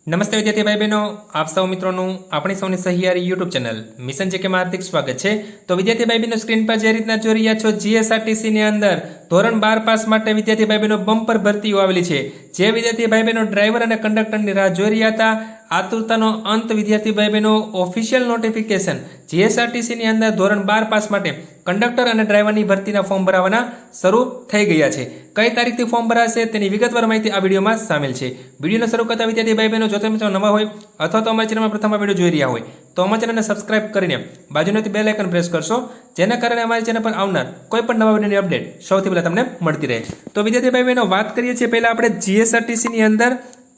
નમસ્તે વિદ્યાર્થી ભાઈ બહેનો, આપ સૌ મિત્રોનું આપણી સૌની સહિયારી યુટ્યુબ ચેનલ મિશન જેકેમાં હાર્દિક સ્વાગત છે। તો વિદ્યાર્થી ભાઈ બહેનો, સ્ક્રીન પર જે રીતના જોઈ રહ્યા છો, જીએસઆરટીસી ની અંદર ધોરણ 12 પાસ માટે વિદ્યાર્થી ભાઈ બહેનો બમ્પર ભરતીઓ આવેલી છે। જે વિદ્યાર્થી ભાઈ બહેનો ડ્રાઈવર અને કંડક્ટરની રાહ જોઈ રહ્યા હતા, આતુરતાનો અંત વિદ્યાર્થી ભાઈ બહેનો ઓફિશિયલ નોટિફિકેશન જીએસઆરટીસી ની અંદર ધોરણ 12 પાસ માટે કંડક્ટર અને ડ્રાઈવરની ભરતીના ફોર્મ ભરાવાના શરૂ થઈ ગયા છે। કઈ તારીખથી ફોર્મ ભરાશે તેની વિગતવાર માહિતી આ વિડીયોમાં સામેલ છે। વિડીયોને શરૂ કરતા વિદ્યાર્થી ભાઈ બહેનો, જો તમે નવા હોય અથવા તો અમારી ચેનલમાં પ્રથમ વિડીયો જોઈ રહ્યા હોય તો અમારી ચેનલને સબસ્ક્રાઇબ કરીને બાજુની બેલ આઇકન પ્રેસ કરશો, જેના કારણે અમારી ચેનલ પર આવનાર કોઈ પણ નવા વિડીયોની અપડેટ સૌથી પહેલા તમને મળતી રહે। તો વિદ્યાર્થી ભાઈ બહેનો, વાત કરીએ છીએ પહેલા આપણે જીએસઆરટીસી ની અંદર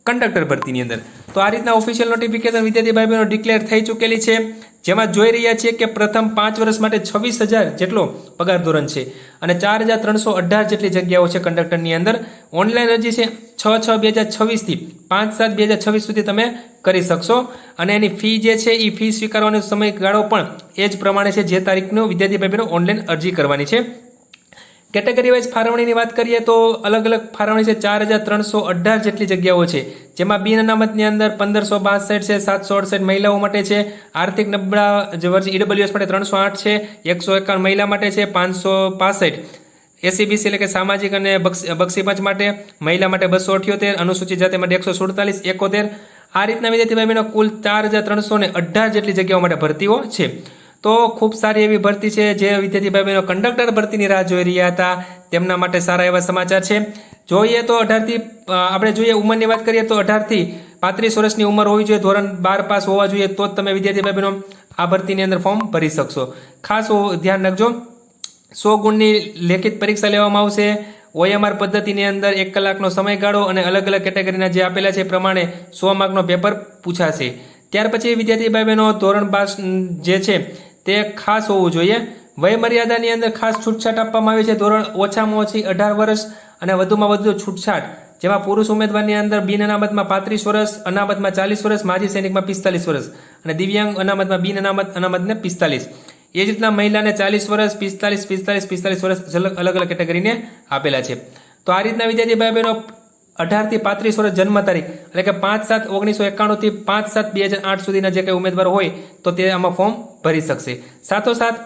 કંડક્ટર ભરતીની અંદર। તો આ રીતના ઓફિશિયલ નોટિફિકેશન વિદ્યાર્થી ભાઈ બહેનો ડિક્લેર થઈ ચૂકેલી છે, જેમાં જોઈ રહ્યા છીએ કે પ્રથમ 5 વર્ષ માટે 26,000 જેટલો પગાર ધોરણ છે અને 4,318 જેટલી જગ્યાઓ છે કંડક્ટરની અંદર। ઓનલાઈન અરજી છે 6/6/2026 થી 5/7/2026 સુધી તમે કરી શકશો અને એની ફી જે છે એ ફી સ્વીકારવાનો સમયગાળો પણ એ જ પ્રમાણે છે, જે તારીખનો વિદ્યાર્થી ભાઈ બહેનો ઓનલાઈન અરજી કરવાની છે। કેટેગરી વાઇઝ ફાળવણીની વાત કરીએ તો અલગ અલગ ફાળવણી છે। 4,318 જેટલી જગ્યાઓ છે, જેમાં બિન અનામતની અંદર 1,562 છે, 768 મહિલાઓ માટે છે, આર્થિક નબળા જે વર્ગ ઈડબ્લ્યુએસ માટે 308 છે, 151 મહિલા માટે છે, 565 એસીબીસી એટલે કે સામાજિક અને બક્ષી પંચ માટે, મહિલા માટે 278, અનુસૂચિત જાતિ માટે 147, 71। આ રીતના વિદ્યાર્થી ભાઈ બહેનો કુલ 4,318 જેટલી જગ્યાઓ માટે ભરતીઓ છે। તો ખૂબ સારી એવી ભરતી છે। જે વિદ્યાર્થી ભાઈ બહેનો કંડક્ટર ભરતીની રાહ જોઈ રહ્યા હતા તેમના માટે સારા એવા સમાચાર છે। જોઈએ તો 18 થી આપણે જોઈએ ઉંમરની વાત કરીએ તો 18 થી 35 વર્ષની ઉંમર હોવી જોઈએ, ધોરણ 12 પાસ હોવા જોઈએ, તો જ તમે વિદ્યાર્થી ભાઈ બહેનો આ ભરતીની અંદર ફોર્મ ભરી શકશો। ખાસ ધ્યાન રાખજો, 100 ગુણની લેખિત પરીક્ષા લેવામાં આવશે। OMR પદ્ધતિની અંદર 1 કલાકનો સમયગાળો અને અલગ અલગ કેટેગરીના જે આપેલા છે એ પ્રમાણે 100 માર્કનો પેપર પૂછાશે। ત્યાર પછી વિદ્યાર્થી ભાઈ બહેનો ધોરણ 12 જે છે તે ખાસ હોવું જોઈએ। વય મર્યાદાની અંદર ખાસ છૂટછાટ આપવામાં આવી છે। ધોરણ ઓછામાં ઓછી 18 વર્ષ અને વધુમાં વધુ છૂટછાટ, જેમાં પુરુષ ઉમેદવારની અંદર બિન અનામતમાં 35 વર્ષ, અનામતમાં 40 વર્ષ, માજી સૈનિકમાં 45 વર્ષ અને દિવ્યાંગ અનામતમાં બિન અનામતને 45। એ જ રીતના મહિલાને 40 વર્ષ, 45 વર્ષ અલગ અલગ કેટેગરીને આપેલા છે। તો આ રીતના વિદ્યાર્થી ભાઈ બહેનો 18 થી 35 વર્ષ જન્મ તારીખ એટલે કે 5/7/1991 થી 5/7/2008 સુધીના જે કંઈ ઉમેદવાર હોય તો તે આમાં ફોર્મ ભરી શકશે। સાથોસાથ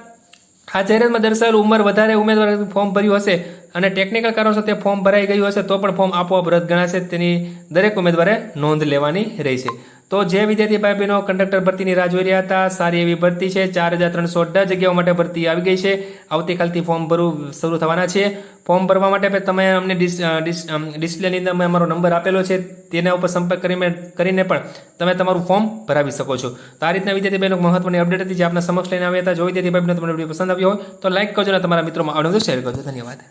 આ જાહેરાતમાં દર્શાવેલ ઉંમર વધારે ઉમેદવાર ફોર્મ ભર્યું હશે અને ટેકનિકલ કારણોસર તે ફોર્મ ભરાઈ ગયું હશે તો પણ ફોર્મ આપોઆપ રદ ગણાશે, તેની દરેક ઉમેદવારે નોંધ લેવાની રહેશે। તો જે વિદ્યાર્થી ભાઈ બહેનો કંડક્ટર ભરતીની રાહ જોઈ રહ્યા હતા, સારી એવી ભરતી છે। 4,318 જગ્યાઓ માટે ભરતી આવી ગઈ છે। આવતીકાલથી ફોર્મ ભરવું શરૂ થવાના છે। ફોર્મ ભરવા માટે તમે અમને ડિસ્પ્લેની અંદર અમારો નંબર આપેલો છે, તેના ઉપર સંપર્ક કરીને પણ તમે તમારું ફોર્મ ભરાવી શકો છો। તો આ રીતના વિદ્યાર્થી બહેનો મહત્વની અપડેટ હતી જે આપના સમક્ષ લઈને આવ્યા હતા। જો વિદ્યાર્થી ભાઈ બહેનો તમને વિડીયો પસંદ આવ્યો હોય તો લાઈક કરજો અને તમારા મિત્રોમાં આવડે તો શેર કરજો। ધન્યવાદ।